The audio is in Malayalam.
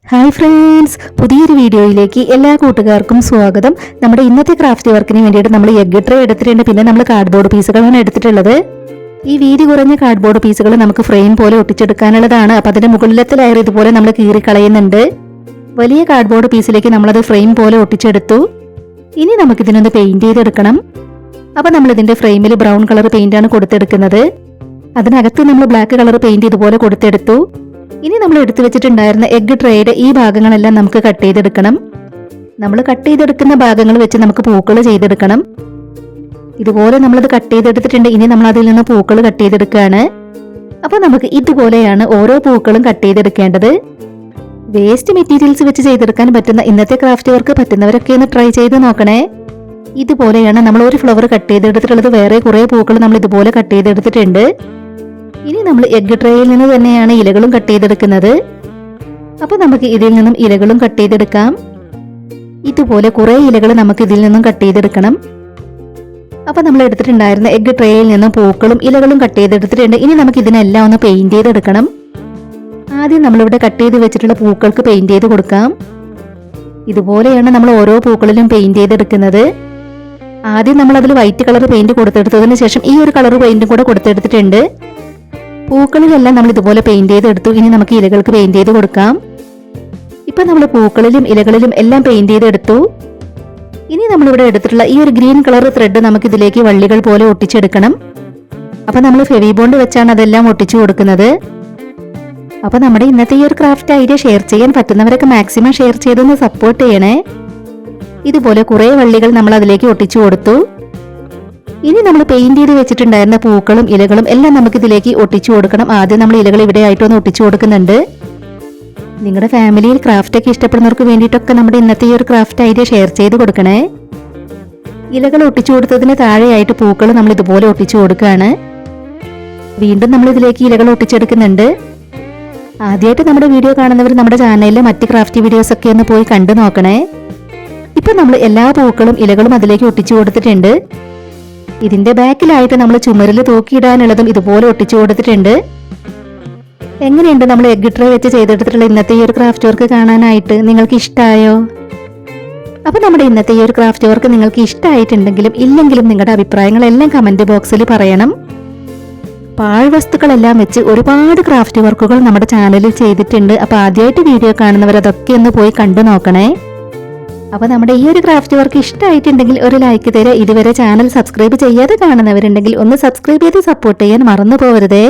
ഹായ് ഫ്രണ്ട്സ്, പുതിയൊരു വീഡിയോയിലേക്ക് എല്ലാ കൂട്ടുകാർക്കും സ്വാഗതം. നമ്മുടെ ഇന്നത്തെ ക്രാഫ്റ്റ് വർക്കിന് വേണ്ടിയിട്ട് നമ്മൾ എഗ് ട്രേ എടുത്തിട്ടുണ്ട്. പിന്നെ നമ്മൾ കാർഡ്ബോർഡ് പീസുകളാണ് എടുത്തിട്ടുള്ളത്. ഈ വീതി കുറഞ്ഞ കാർഡ്ബോർഡ് പീസുകൾ നമുക്ക് ഫ്രെയിം പോലെ ഒട്ടിച്ചെടുക്കാനുള്ളതാണ്. അപ്പം അതിന്റെ മുകളിലത്തെ ലെയർ ഇതുപോലെ നമ്മൾ കീറി കളയുന്നുണ്ട്. വലിയ കാർഡ്ബോർഡ് പീസിലേക്ക് നമ്മളത് ഫ്രെയിം പോലെ ഒട്ടിച്ചെടുത്തു. ഇനി നമുക്കിതിനൊന്ന് പെയിന്റ് ചെയ്തെടുക്കണം. അപ്പം നമ്മൾ ഇതിന്റെ ഫ്രെയിമിൽ ബ്രൗൺ കളർ പെയിന്റ് ആണ് കൊടുത്തെടുക്കുന്നത്. അതിനകത്ത് നമ്മൾ ബ്ലാക്ക് കളർ പെയിന്റ് ഇതുപോലെ കൊടുത്തെടുത്തു. ഇനി നമ്മൾ എടുത്തു വെച്ചിട്ടുണ്ടായിരുന്ന എഗ് ട്രേയുടെ ഈ ഭാഗങ്ങളെല്ലാം നമുക്ക് കട്ട് ചെയ്തെടുക്കണം. നമ്മൾ കട്ട് ചെയ്തെടുക്കുന്ന ഭാഗങ്ങൾ വെച്ച് നമുക്ക് പൂക്കൾ ചെയ്തെടുക്കണം. ഇതുപോലെ നമ്മളത് കട്ട് ചെയ്തെടുത്തിട്ടുണ്ട്. ഇനി നമ്മൾ അതിൽ നിന്ന് പൂക്കൾ കട്ട് ചെയ്തെടുക്കുകയാണ്. അപ്പോൾ നമുക്ക് ഇതുപോലെയാണ് ഓരോ പൂക്കളും കട്ട് ചെയ്തെടുക്കേണ്ടത്. വേസ്റ്റ് മെറ്റീരിയൽസ് വെച്ച് ചെയ്തെടുക്കാൻ പറ്റുന്ന ഇന്നത്തെ ക്രാഫ്റ്റ് വർക്ക് പറ്റുന്നവരൊക്കെ ഒന്ന് ട്രൈ ചെയ്ത് നോക്കണേ. ഇതുപോലെയാണ് നമ്മൾ ഒരു ഫ്ലവർ കട്ട് ചെയ്തെടുത്തിട്ടുള്ളത്. വേറെ കുറേ പൂക്കൾ നമ്മൾ ഇതുപോലെ കട്ട് ചെയ്തെടുത്തിട്ടുണ്ട്. ഇനി നമ്മൾ എഗ് ട്രേയിൽ നിന്ന് തന്നെയാണ് ഇലകളും കട്ട് ചെയ്തെടുക്കുന്നത്. അപ്പോൾ നമുക്ക് ഇതിൽ നിന്നും ഇലകളും കട്ട് ചെയ്തെടുക്കാം. ഇതുപോലെ കുറേ ഇലകൾ നമുക്ക് ഇതിൽ നിന്നും കട്ട് ചെയ്തെടുക്കണം. അപ്പോൾ നമ്മൾ എടുത്തിട്ടുണ്ടായിരുന്ന എഗ് ട്രേയിൽ നിന്നും പൂക്കളും ഇലകളും കട്ട് ചെയ്തെടുത്തിട്ടുണ്ട്. ഇനി നമുക്ക് ഇതിനെല്ലാം ഒന്ന് പെയിന്റ് ചെയ്തെടുക്കണം. ആദ്യം നമ്മളിവിടെ കട്ട് ചെയ്ത് വെച്ചിട്ടുള്ള പൂക്കൾക്ക് പെയിന്റ് ചെയ്ത് കൊടുക്കാം. ഇതുപോലെയാണ് നമ്മൾ ഓരോ പൂക്കളിലും പെയിന്റ് ചെയ്തെടുക്കുന്നത്. ആദ്യം നമ്മൾ അതിൽ വൈറ്റ് കളർ പെയിന്റ് കൊടുത്തെടുത്തതിന് ശേഷം ഈ ഒരു കളർ പെയിന്റും കൂടെ കൊടുത്തെടുത്തിട്ടുണ്ട്. പൂക്കളിലെല്ലാം നമ്മൾ ഇതുപോലെ പെയിന്റ് ചെയ്തെടുത്തു. ഇനി നമുക്ക് ഇലകൾക്ക് പെയിന്റ് ചെയ്ത് കൊടുക്കാം. ഇപ്പൊ നമ്മൾ പൂക്കളിലും ഇലകളിലും എല്ലാം പെയിന്റ് ചെയ്തെടുത്തു. ഇനി നമ്മളിവിടെ എടുത്തിട്ടുള്ള ഈ ഒരു ഗ്രീൻ കളർ ത്രെഡ് നമുക്ക് ഇതിലേക്ക് വള്ളികൾ പോലെ ഒട്ടിച്ചെടുക്കണം. അപ്പൊ നമ്മൾ ഫെവിബോണ്ട് വെച്ചാണ് അതെല്ലാം ഒട്ടിച്ചു കൊടുക്കുന്നത്. അപ്പൊ നമ്മുടെ ഇന്നത്തെ ഈ ഒരു ക്രാഫ്റ്റ് ഐഡിയ ഷെയർ ചെയ്യാൻ പറ്റുന്നവരൊക്കെ മാക്സിമം ഷെയർ ചെയ്തൊന്ന് സപ്പോർട്ട് ചെയ്യണേ. ഇതുപോലെ കുറെ വള്ളികൾ നമ്മൾ അതിലേക്ക് ഒട്ടിച്ചു കൊടുത്തു. ഇനി നമ്മൾ പെയിന്റ് ചെയ്ത് വെച്ചിട്ടുണ്ടായിരുന്ന പൂക്കളും ഇലകളും എല്ലാം നമുക്ക് ഇതിലേക്ക് ഒട്ടിച്ചു കൊടുക്കണം. ആദ്യം നമ്മൾ ഇലകൾ ഇവിടെ ആയിട്ടൊന്ന് ഒട്ടിച്ചു കൊടുക്കുന്നുണ്ട്. നിങ്ങളുടെ ഫാമിലിയിൽ ക്രാഫ്റ്റ് ഒക്കെ ഇഷ്ടപ്പെടുന്നവർക്ക് വേണ്ടിയിട്ടൊക്കെ നമ്മുടെ ഇന്നത്തെ ഈ ഒരു ക്രാഫ്റ്റ് ഐഡിയ ഷെയർ ചെയ്ത് കൊടുക്കണേ. ഇലകൾ ഒട്ടിച്ചു കൊടുത്തതിന് താഴെയായിട്ട് പൂക്കൾ നമ്മൾ ഇതുപോലെ ഒട്ടിച്ചു കൊടുക്കുകയാണ്. വീണ്ടും നമ്മൾ ഇതിലേക്ക് ഇലകൾ ഒട്ടിച്ചെടുക്കുന്നുണ്ട്. ആദ്യമായിട്ട് നമ്മുടെ വീഡിയോ കാണുന്നവർ നമ്മുടെ ചാനലിലെ മറ്റ് ക്രാഫ്റ്റ് വീഡിയോസ് ഒക്കെ ഒന്ന് പോയി കണ്ടു നോക്കണേ. ഇപ്പൊ നമ്മൾ എല്ലാ പൂക്കളും ഇലകളും അതിലേക്ക് ഒട്ടിച്ചു കൊടുത്തിട്ടുണ്ട്. ഇതിന്റെ ബാക്കിലായിട്ട് നമ്മൾ ചുമരിൽ തൂക്കിയിടാനുള്ളതും ഇതുപോലെ ഒട്ടിച്ചു കൊടുത്തിട്ടുണ്ട്. എങ്ങനെയുണ്ട് നമ്മൾ എഗ് ട്രേ വെച്ച് ചെയ്തെടുത്തിട്ടുള്ള ഇന്നത്തെ ഈ ഒരു ക്രാഫ്റ്റ് വർക്ക് കാണാനായിട്ട്? നിങ്ങൾക്ക് ഇഷ്ടമായോ? അപ്പൊ നമ്മുടെ ഇന്നത്തെ ഈ ഒരു ക്രാഫ്റ്റ് വർക്ക് നിങ്ങൾക്ക് ഇഷ്ടമായിട്ടുണ്ടെങ്കിലും ഇല്ലെങ്കിലും നിങ്ങളുടെ അഭിപ്രായങ്ങളെല്ലാം കമന്റ് ബോക്സിൽ പറയണം. പാഴ്വസ്തുക്കളെല്ലാം വെച്ച് ഒരുപാട് ക്രാഫ്റ്റ് വർക്കുകൾ നമ്മുടെ ചാനലിൽ ചെയ്തിട്ടുണ്ട്. അപ്പൊ ആദ്യമായിട്ട് വീഡിയോ കാണുന്നവർ അതൊക്കെ ഒന്ന് പോയി കണ്ടു നോക്കണേ. അപ്പോൾ നമ്മുടെ ഈ ഒരു ക്രാഫ്റ്റ് വർക്ക് ഇഷ്ടമായിട്ടുണ്ടെങ്കിൽ ഒരു ലൈക്ക് തരാം. ഇതുവരെ ചാനൽ സബ്സ്ക്രൈബ് ചെയ്യാതെ കാണുന്നവരുണ്ടെങ്കിൽ ഒന്ന് സബ്സ്ക്രൈബ് ചെയ്ത് സപ്പോർട്ട് ചെയ്യാൻ മറന്നു പോകരുതേ.